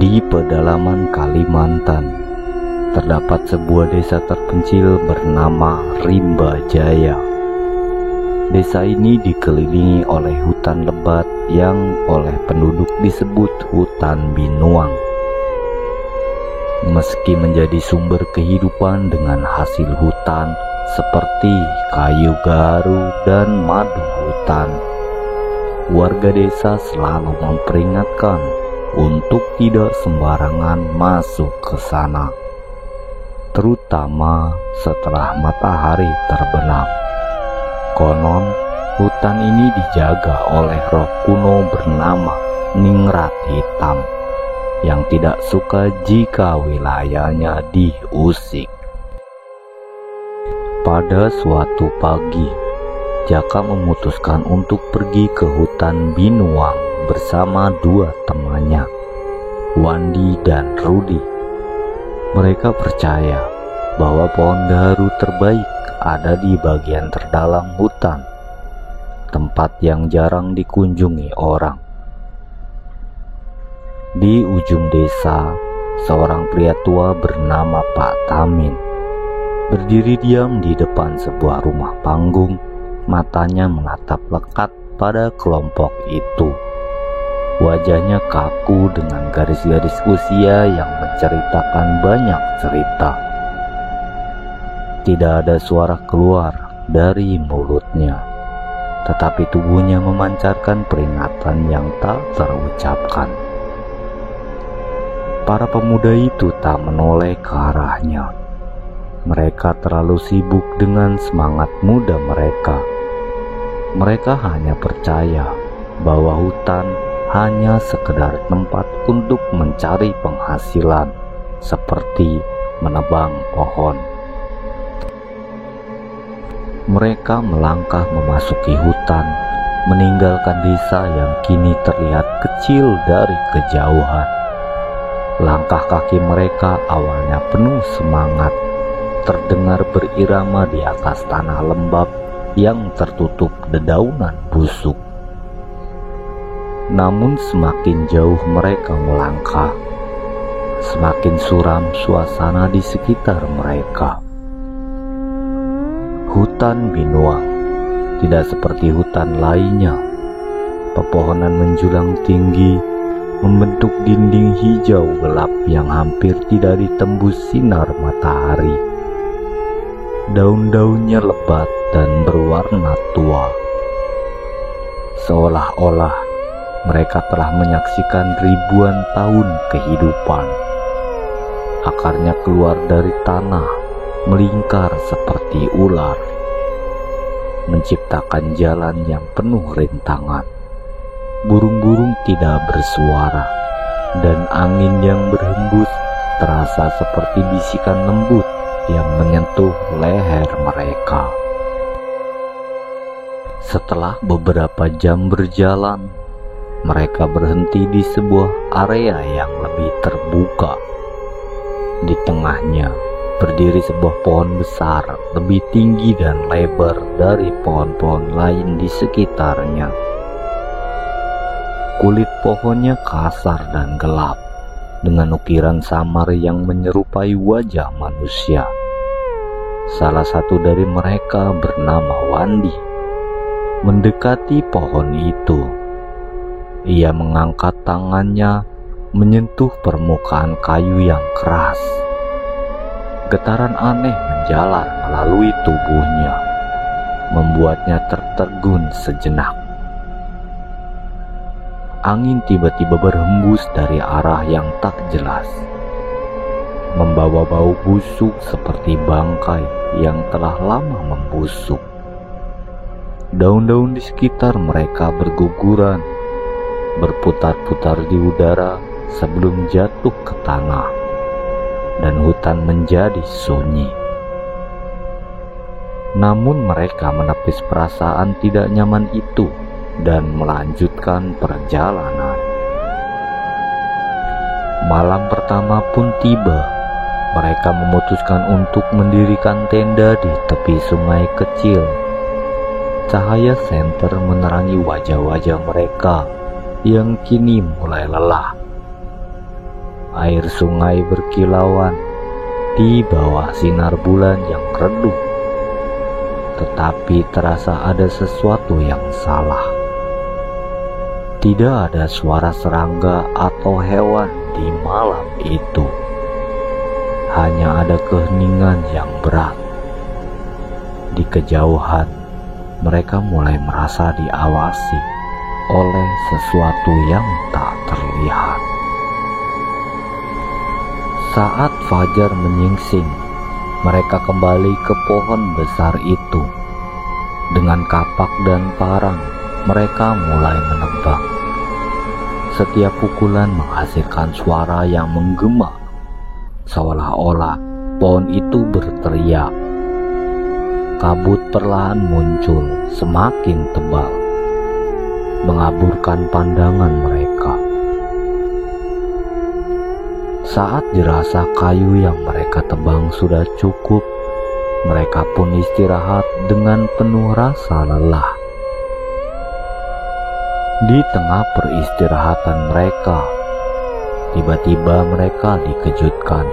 Di pedalaman Kalimantan, terdapat sebuah desa terpencil bernama Rimba Jaya. Desa ini dikelilingi oleh hutan lebat yang oleh penduduk disebut hutan binuang. Meski menjadi sumber kehidupan dengan hasil hutan seperti kayu garu dan madu hutan, warga desa selalu memperingatkan untuk tidak sembarangan masuk ke sana, terutama setelah matahari terbenam. Konon, hutan ini dijaga oleh roh kuno bernama Ningrat Hitam yang tidak suka jika wilayahnya diusik. Pada suatu pagi, Jaka memutuskan untuk pergi ke hutan binuang bersama dua temannya, Wandi dan Rudi. Mereka percaya bahwa pohon garu terbaik ada di bagian terdalam hutan, tempat yang jarang dikunjungi orang. Di ujung desa, seorang pria tua bernama Pak Tamin berdiri diam di depan sebuah rumah panggung. Matanya menatap lekat pada kelompok itu. Wajahnya kaku dengan garis-garis usia yang menceritakan banyak cerita. Tidak ada suara keluar dari mulutnya, tetapi tubuhnya memancarkan peringatan yang tak terucapkan. Para pemuda itu tak menoleh ke arahnya. Mereka terlalu sibuk dengan semangat muda mereka. Mereka hanya percaya bahwa hutan hanya sekedar tempat untuk mencari penghasilan, seperti menebang pohon. Mereka melangkah memasuki hutan, meninggalkan desa yang kini terlihat kecil dari kejauhan. Langkah kaki mereka awalnya penuh semangat, terdengar berirama di atas tanah lembab yang tertutup dedaunan busuk. Namun semakin jauh mereka melangkah, semakin suram suasana di sekitar mereka. Hutan binuang tidak seperti hutan lainnya. Pepohonan menjulang tinggi, membentuk dinding hijau gelap yang hampir tidak ditembus sinar matahari. Daun-daunnya lebat dan berwarna tua, seolah-olah mereka telah menyaksikan ribuan tahun kehidupan. Akarnya keluar dari tanah, melingkar seperti ular, menciptakan jalan yang penuh rintangan. Burung-burung tidak bersuara, dan angin yang berhembus terasa seperti bisikan lembut yang menyentuh leher mereka. Setelah beberapa jam berjalan, mereka berhenti di sebuah area yang lebih terbuka. Di tengahnya berdiri sebuah pohon besar, lebih tinggi dan lebar dari pohon-pohon lain di sekitarnya. Kulit pohonnya kasar dan gelap, dengan ukiran samar yang menyerupai wajah manusia. Salah satu dari mereka bernama Wandi mendekati pohon itu. Ia mengangkat tangannya menyentuh permukaan kayu yang keras. Getaran aneh menjalar melalui tubuhnya, membuatnya tertegun sejenak. Angin tiba-tiba berhembus dari arah yang tak jelas, membawa bau busuk seperti bangkai yang telah lama membusuk. Daun-daun di sekitar mereka berguguran, berputar-putar di udara sebelum jatuh ke tanah, dan hutan menjadi sunyi. Namun mereka menepis perasaan tidak nyaman itu dan melanjutkan perjalanan. Malam pertama pun tiba. Mereka memutuskan untuk mendirikan tenda di tepi sungai kecil. Cahaya senter menerangi wajah-wajah mereka yang kini mulai lelah. air sungai berkilauan di bawah sinar bulan yang redup. Tetapi terasa ada sesuatu yang salah. Tidak ada suara serangga atau hewan di malam itu. Hanya ada keheningan yang berat. Di kejauhan, mereka mulai merasa diawasi oleh sesuatu yang tak terlihat. Saat fajar menyingsing, mereka kembali ke pohon besar itu. Dengan kapak dan parang, mereka mulai menebang. Setiap pukulan menghasilkan suara yang menggema, seolah-olah pohon itu berteriak. Kabut perlahan muncul, semakin tebal, mengaburkan pandangan mereka. Saat dirasa kayu yang mereka tebang sudah cukup, mereka pun istirahat dengan penuh rasa lelah. Di tengah peristirahatan mereka, tiba-tiba mereka dikejutkan.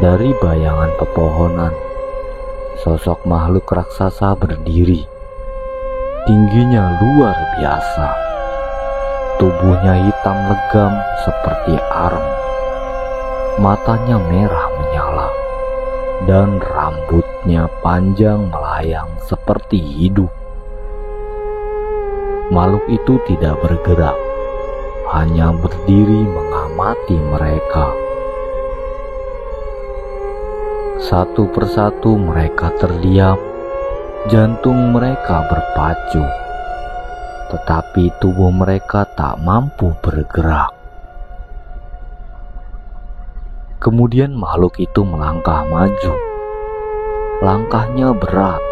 Dari bayangan pepohonan, sosok makhluk raksasa berdiri. Tingginya luar biasa. Tubuhnya hitam legam seperti areng. Matanya merah menyala, dan rambutnya panjang melayang seperti hidup. Makhluk itu tidak bergerak, hanya berdiri mengamati mereka. Satu persatu mereka terdiam, jantung mereka berpacu, tetapi tubuh mereka tak mampu bergerak. Kemudian makhluk itu melangkah maju. Langkahnya berat,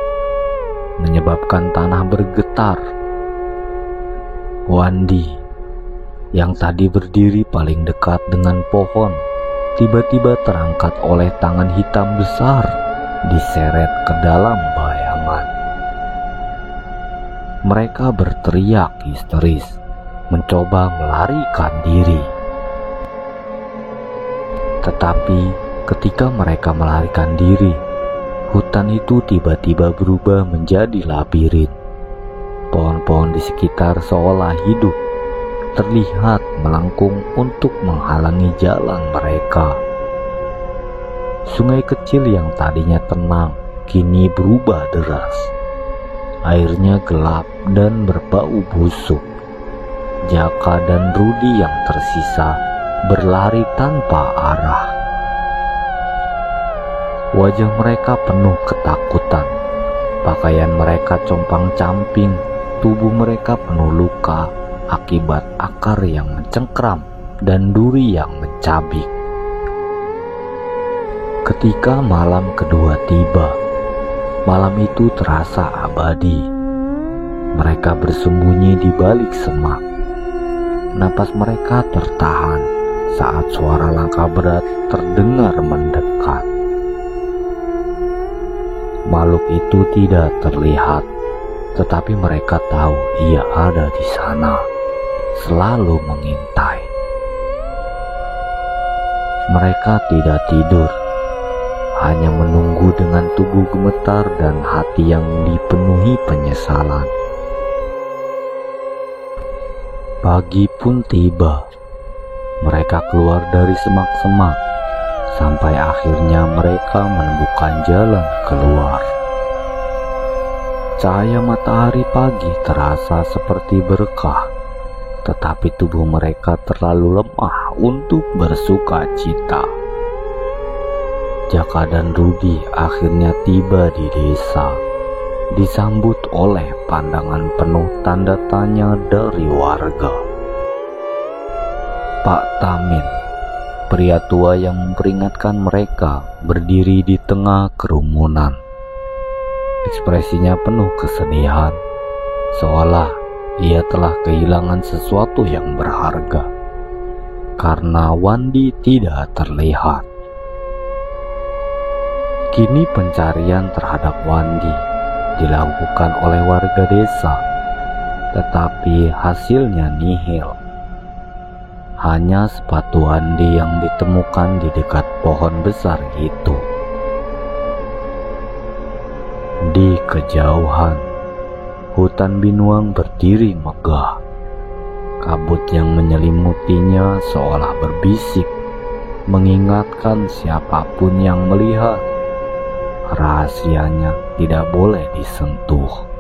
menyebabkan tanah bergetar. Wandi, yang tadi berdiri paling dekat dengan pohon, tiba-tiba terangkat oleh tangan hitam besar, diseret ke dalam bayangan. Mereka berteriak histeris, mencoba melarikan diri. Tetapi ketika mereka melarikan diri, hutan itu tiba-tiba berubah menjadi labirin. Pohon-pohon di sekitar seolah hidup, terlihat melengkung untuk menghalangi jalan mereka. Sungai kecil yang tadinya tenang kini berubah deras. Airnya gelap dan berbau busuk. Jaka dan Rudi yang tersisa berlari tanpa arah. Wajah mereka penuh ketakutan. Pakaian mereka compang-camping, tubuh mereka penuh luka akibat akar yang mencengkram dan duri yang mencabik. Ketika malam kedua tiba, malam itu terasa abadi. Mereka bersembunyi di balik semak. Napas mereka tertahan saat suara langkah berat terdengar mendekat. Makhluk itu tidak terlihat, tetapi mereka tahu ia ada di sana, selalu mengintai. Mereka tidak tidur, hanya menunggu dengan tubuh gemetar dan hati yang dipenuhi penyesalan. Pagi pun tiba. Mereka keluar dari semak-semak, sampai akhirnya mereka menemukan jalan keluar. Cahaya matahari pagi terasa seperti berkah, tetapi tubuh mereka terlalu lemah untuk bersuka cita. Jaka dan Rudi akhirnya tiba di desa, disambut oleh pandangan penuh tanda tanya dari warga. Pak Tamin, pria tua yang memperingatkan mereka, berdiri di tengah kerumunan. Ekspresinya penuh kesedihan, seolah ia telah kehilangan sesuatu yang berharga, karena Wandi tidak terlihat. Kini pencarian terhadap Wandi dilakukan oleh warga desa, tetapi hasilnya nihil. hanya sepatu Wandi yang ditemukan di dekat pohon besar itu. Di kejauhan, hutan Binuang berdiri megah. Kabut yang menyelimutinya seolah berbisik, mengingatkan siapapun yang melihat, rahasianya tidak boleh disentuh.